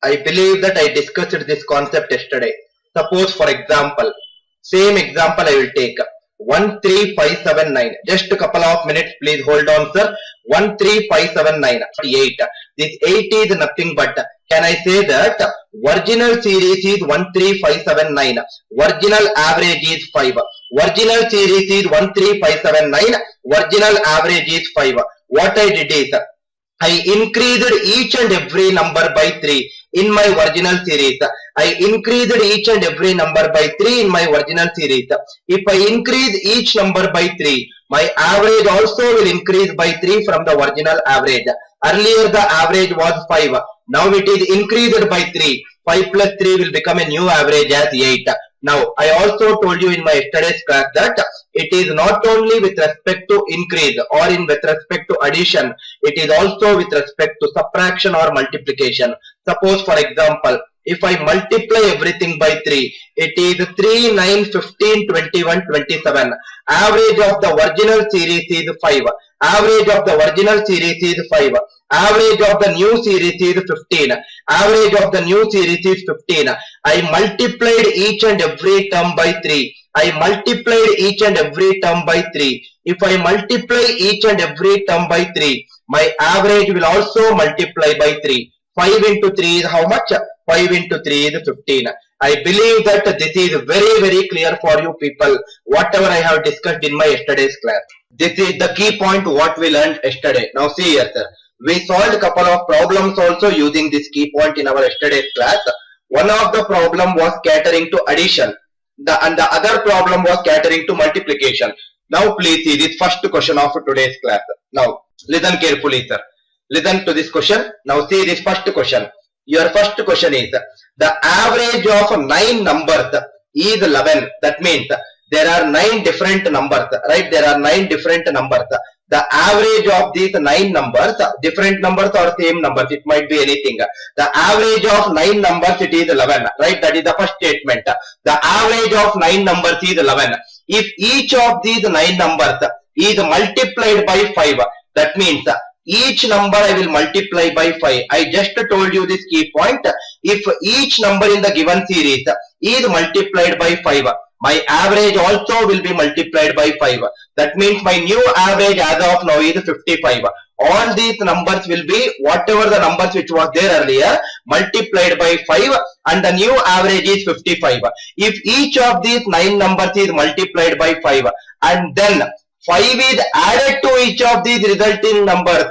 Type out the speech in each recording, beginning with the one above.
I believe that I discussed this concept yesterday. Suppose for example, same example I will take. 13579. Just a couple of minutes, please hold on, sir. 13579. 8. This 8 is nothing but, can I say that original series is 13579. Original average is 5. Original series is 13579. Original average is 5. What I did is, I increased each and every number by 3 in my original series. I increased each and every number by 3 in my original series. If I increase each number by 3, my average also will increase by 3 from the original average. Earlier the average was 5. Now it is increased by 3. 5 plus 3 will become a new average as 8. Now, I also told you in my yesterday's class that it is not only with respect to increase or with respect to addition, it is also with respect to subtraction or multiplication. Suppose for example, if I multiply everything by 3, it is 3, 9, 15, 21, 27. Average of the original series is 5. Average of the original series is 5. Average of the new series is 15. Average of the new series is 15. I multiplied each and every term by 3. I multiplied each and every term by 3. If I multiply each and every term by 3, my average will also multiply by 3. 5 into 3 is how much? 5 into 3 is 15. I believe that this is very clear for you people, whatever I have discussed in my yesterday's class. This is the key point what we learned yesterday. Now see here, sir. We solved a couple of problems also using this key point in our yesterday's class. One of the problem was catering to addition. And the other problem was catering to multiplication. Now please see this first question of today's class. Now listen carefully, sir. Listen to this question. Now see this first question. Your first question is, the average of 9 numbers is 11. That means there are 9 different numbers, right? There are 9 different numbers. The average of these 9 numbers, different numbers or same numbers, it might be anything. The average of 9 numbers, it is 11, right? That is the first statement. The average of 9 numbers is 11. If each of these 9 numbers is multiplied by 5, that means each number I will multiply by 5. I just told you this key point. If each number in the given series is multiplied by 5, my average also will be multiplied by 5. That means my new average as of now is 55. All these numbers will be whatever the numbers which was there earlier multiplied by 5, and the new average is 55. If each of these 9 numbers is multiplied by 5 and then 5 is added to each of these resulting numbers.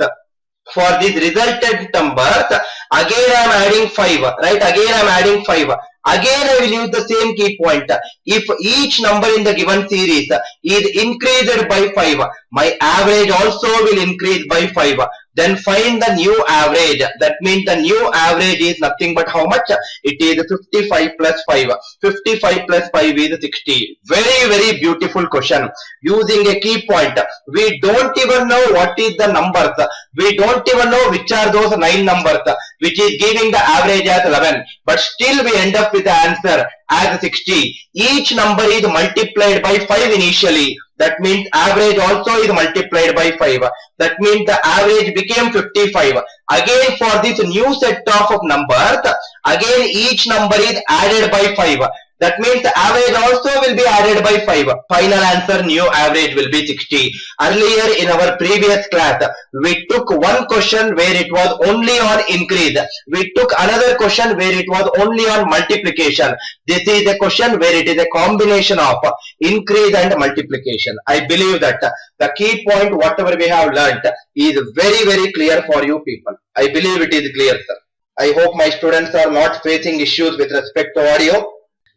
For these resultant numbers, again I am adding 5, right? Again I am adding 5. Again I will use the same key point. If each number in the given series is increased by 5, my average also will increase by 5. Then find the new average. That means the new average is nothing but how much? It is 55 plus 5. 55 plus 5 is 60. Very beautiful question. Using a key point. We don't even know what is the numbers. We don't even know which are those 9 numbers which is giving the average as 11. But still we end up with the answer as 60. Each number is multiplied by 5 initially. That means average also is multiplied by 5. That means the average became 55. Again for this new set of numbers, again each number is added by 5. That means the average also will be added by 5. Final answer, new average will be 60. Earlier in our previous class, we took one question where it was only on increase. We took another question where it was only on multiplication. This is a question where it is a combination of increase and multiplication. I believe that the key point whatever we have learnt is very clear for you people. I believe it is clear, sir. I hope my students are not facing issues with respect to audio.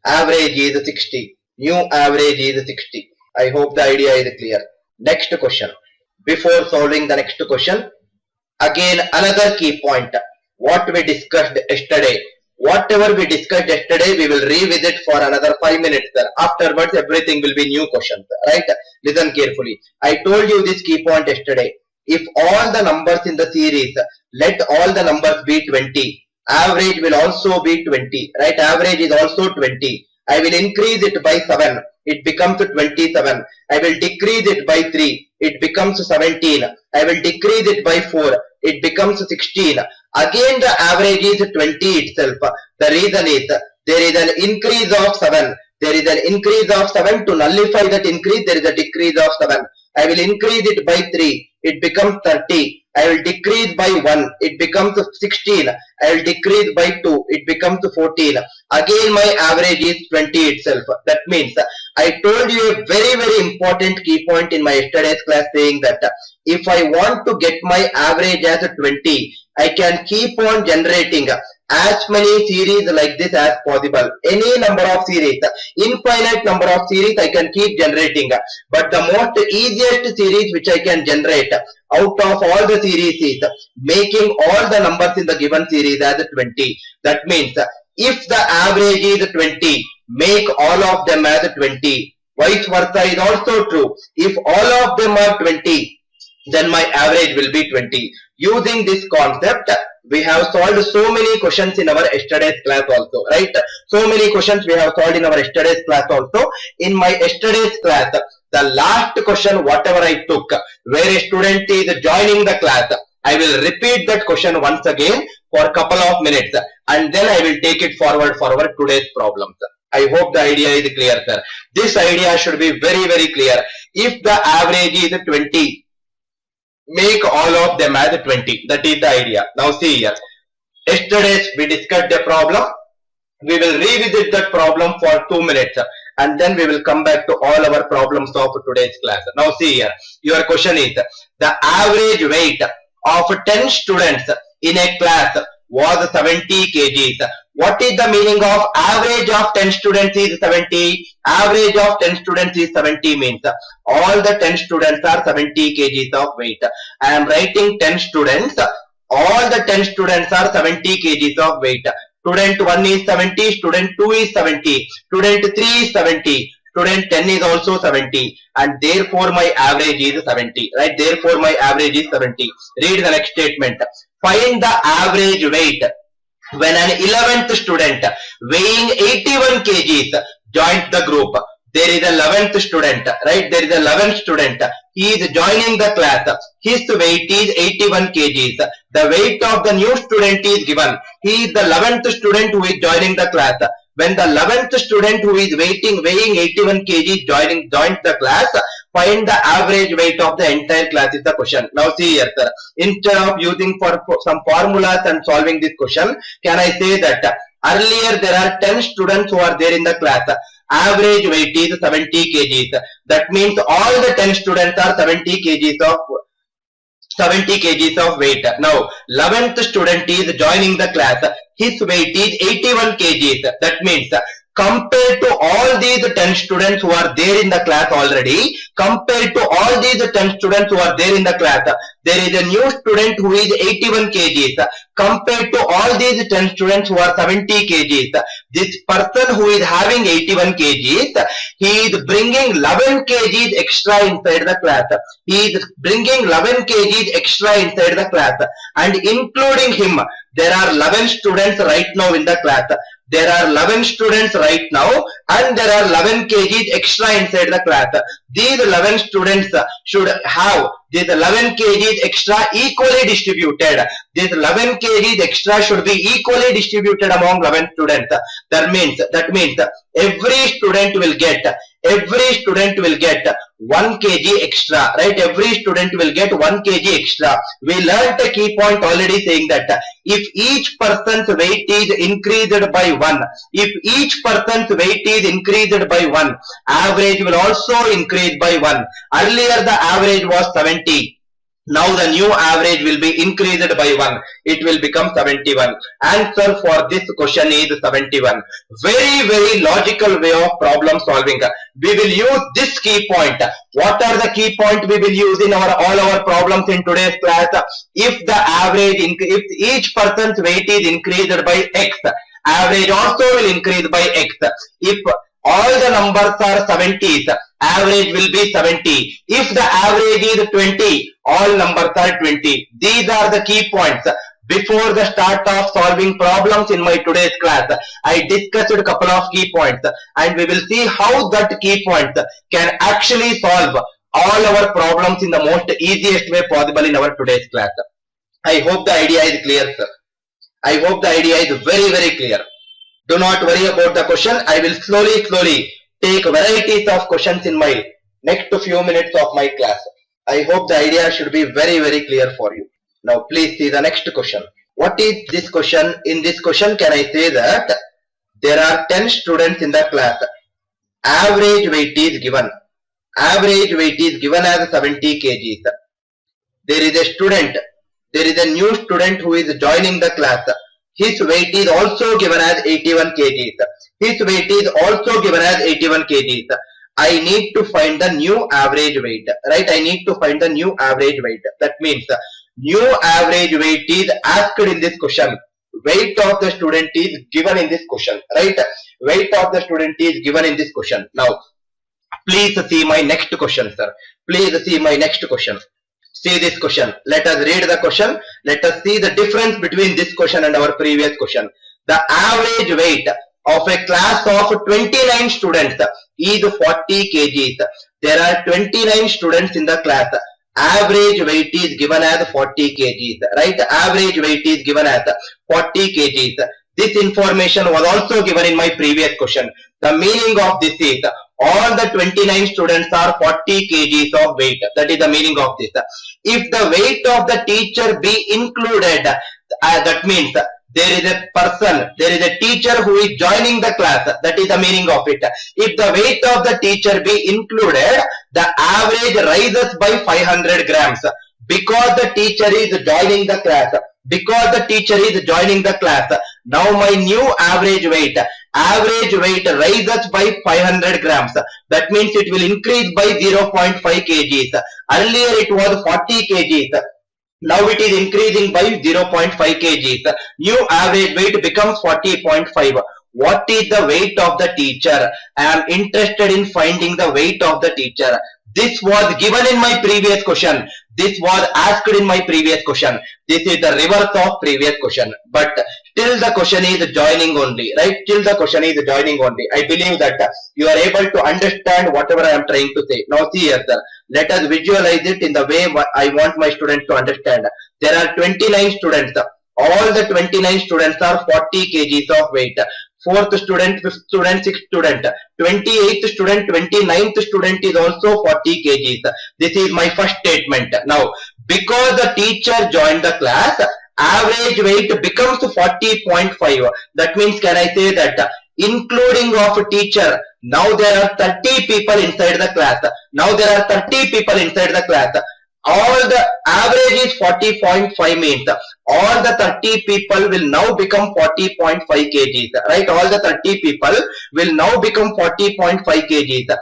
Average is 60. New average is 60. I hope the idea is clear. Next question. Before solving the next question, again another key point. What we discussed yesterday. Whatever we discussed yesterday, we will revisit for another 5 minutes. Afterwards, everything will be new questions. Right? Listen carefully. I told you this key point yesterday. If all the numbers in the series, let all the numbers be 20. Average will also be 20, right? Average is also 20. I will increase it by 7. It becomes 27. I will decrease it by 3. It becomes 17. I will decrease it by 4. it becomes 16. Again the average is 20 itself. The reason is there is an increase of 7. There is an increase of 7. To nullify that increase, there is a decrease of 7. I will increase it by 3. It becomes 30. I will decrease by 1. It becomes 16. I will decrease by 2. It becomes 14. Again my average is 20 itself. That means I told you a very, very important key point in my yesterday's class, saying that if I want to get my average as 20, I can keep on generating as many series like this as possible. Any number of series, infinite number of series I can keep generating. But the most easiest series which I can generate out of all the series is making all the numbers in the given series as 20. That means if the average is 20, make all of them as 20. Vice versa is also true. If all of them are 20, then my average will be 20. Using this concept, we have solved so many questions in our yesterday's class also, right? So many questions we have solved in our yesterday's class also. In my yesterday's class, the last question whatever I took, where a student is joining the class, I will repeat that question once again for a couple of minutes, and then I will take it forward for our today's problems. I hope the idea is clear, sir. This idea should be very, very clear. If the average is 20, make all of them as 20. That is the idea. Now see here. Yesterday we discussed the problem. We will revisit that problem for 2 minutes, and then we will come back to all our problems of today's class. Now see here. Your question is, the average weight of 10 students in a class was 70 kgs. What is the meaning of average of 10 students is 70? Average of 10 students is 70 means all the 10 students are 70 kgs of weight. I am writing 10 students. All the 10 students are 70 kgs of weight. Student 1 is 70, student 2 is 70, student 3 is 70, student 10 is also 70, and therefore my average is 70, right? Therefore my average is 70. Read the next statement. Find the average weight when an 11th student weighing 81 kgs joins the group. There is a 11th student, right? There is a 11th student. He is joining the class. His weight is 81 kgs. The weight of the new student is given. He is the 11th student who is joining the class. When the 11th student who is weighing 81 kg joins the class, find the average weight of the entire class is the question. Now see here, sir. Instead of using for some formulas and solving this question, can I say that earlier there are 10 students who are there in the class. Average weight is 70 kgs. That means all the 10 students are 70 kgs of weight. Now 11th student is joining the class. His weight is 81 kgs. That means compared to all these 10 students who are there in the class already, compared to all these 10 students who are there in the class, there is a new student who is 81 kgs. Compared to all these 10 students who are 70 kgs, this person who is having 81 kgs, he is bringing 11 kgs extra inside the class. He is bringing 11 kgs extra inside the class, and including him, there are 11 students right now in the class. There are 11 students right now, and there are 11 kgs extra inside the class. These 11 students should have these 11 kgs extra equally distributed. These 11 kgs extra should be equally distributed among 11 students. That means every student will get 1 kg extra, right? Every student will get 1 kg extra. We learned a key point already, saying that if each person's weight is increased by 1, if each person's weight is increased by 1, average will also increase by 1. Earlier the average was 70. Now the new average will be increased by 1. It will become 71. Answer for this question is 71. Very, very logical way of problem solving. We will use this key point. What are the key points we will use in all our problems in today's class? If the average, if each person's weight is increased by X, average also will increase by X. If all the numbers are 70s, average will be 70. If the average is 20, all numbers are 20. These are the key points. Before the start of solving problems in my today's class, I discussed a couple of key points, and we will see how that key points can actually solve all our problems in the most easiest way possible in our today's class. I hope the idea is clear, sir. I hope the idea is very, very clear. Do not worry about the question. I will slowly take varieties of questions in my next few minutes of my class. I hope the idea should be very, very clear for you. Now please see the next question. What is this question? In this question, can I say that there are 10 students in the class. Average weight is given. Average weight is given as 70 kgs. There is a student. There is a new student who is joining the class. His weight is also given as 81 kgs. His weight is also given as 81 kgs. I need to find the new average weight. Right? I need to find the new average weight. That means new average weight is asked in this question. Weight of the student is given in this question. Right? Weight of the student is given in this question. Now, please see my next question, sir. Please see my next question. See this question. Let us read the question. Let us see the difference between this question and our previous question. The average weight of a class of 29 students is 40 kgs. There are 29 students in the class. Average weight is given as 40 kgs. Right? Average weight is given as 40 kgs. This information was also given in my previous question. The meaning of this is all the 29 students are 40 kgs of weight. That is the meaning of this. If the weight of the teacher be included, that means there is a person, there is a teacher who is joining the class. That is the meaning of it. If the weight of the teacher be included, the average rises by 500 grams. Because the teacher is joining the class. Because the teacher is joining the class. Now my new average weight rises by 500 grams. That means it will increase by 0.5 kgs. Earlier it was 40 kgs. Now it is increasing by 0.5 kgs. New average weight becomes 40.5. What is the weight of the teacher? I am interested in finding the weight of the teacher. This was given in my previous question. This was asked in my previous question. This is the reverse of previous question. But still the question is joining only. Right? Still the question is joining only. I believe that you are able to understand whatever I am trying to say. Now see here, sir. Let us visualize it in the way I want my student to understand. There are 29 students. All the 29 students are 40 kgs of weight. 4th student, 5th student, 6th student, 28th student, 29th student is also 40 kgs. This is my first statement. Now, because the teacher joined the class, average weight becomes 40.5. That means, can I say that including of teacher, now there are 30 people inside the class. Now there are 30 people inside the class. All the average is 40.5 means all the 30 people will now become 40.5 kgs. Right? All the 30 people will now become 40.5 kgs.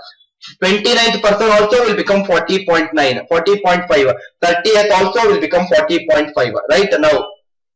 29th person also will become 40.9, 40.5. 30th also will become 40.5. Right? Now,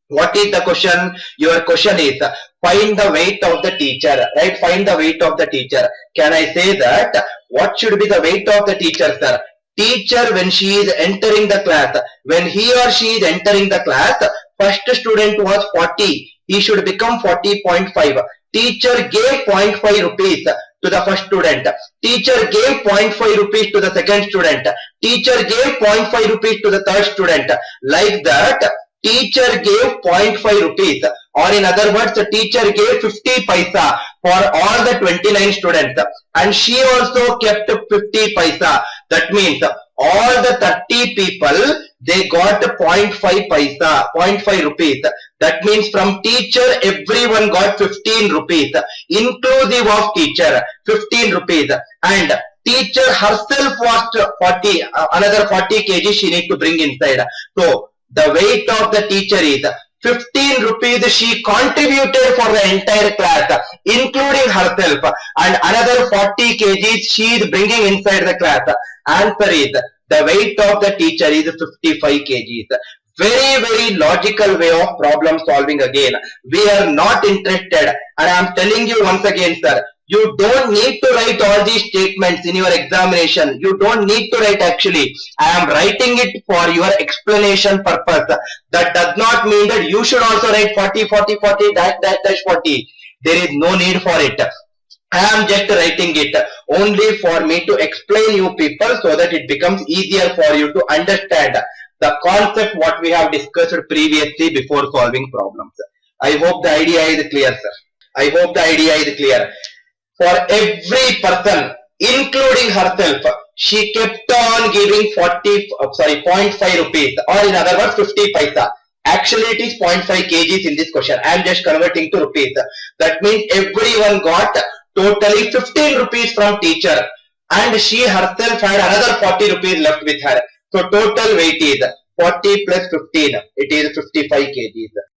what is the question? Your question is find the weight of the teacher. Right? Find the weight of the teacher. Can I say that what should be the weight of the teacher, sir? Teacher, when she is entering the class, when he or she is entering the class, first student was 40. He should become 40.5. Teacher gave 0.5 rupees to the first student. Teacher gave 0.5 rupees to the second student. Teacher gave 0.5 rupees to the third student. Like that, teacher gave 0.5 rupees. Or in other words, the teacher gave 50 paisa for all the 29 students. And she also kept 50 paisa. That means all the 30 people, they got 0.5 paisa, 0.5 rupees. That means from teacher, everyone got 15 rupees. Inclusive of teacher, 15 rupees. And teacher herself was 40, another 40 kg she need to bring inside. So, the weight of the teacher is 15 rupees she contributed for the entire class, including herself, and another 40 kgs she is bringing inside the class. Answer is the weight of the teacher is 55 kgs. Very, very logical way of problem solving again. We are not interested, and I am telling you once again, sir, you don't need to write all these statements in your examination. You don't need to write actually. I am writing it for your explanation purpose. That does not mean that you should also write 40, 40, 40, dash 40. There is no need for it. I am just writing it only for me to explain you people so that it becomes easier for you to understand. the concept what we have discussed previously before solving problems. I hope the idea is clear, sir. I hope the idea is clear. For every person, including herself, she kept on giving 0.5 rupees, or in other words 50 paisa. Actually it is 0.5 kgs in this question. I am just converting to rupees. That means everyone got totally 15 rupees from teacher, and she herself had another 40 rupees left with her. So total weight is 40 plus 15. It is 55 kgs.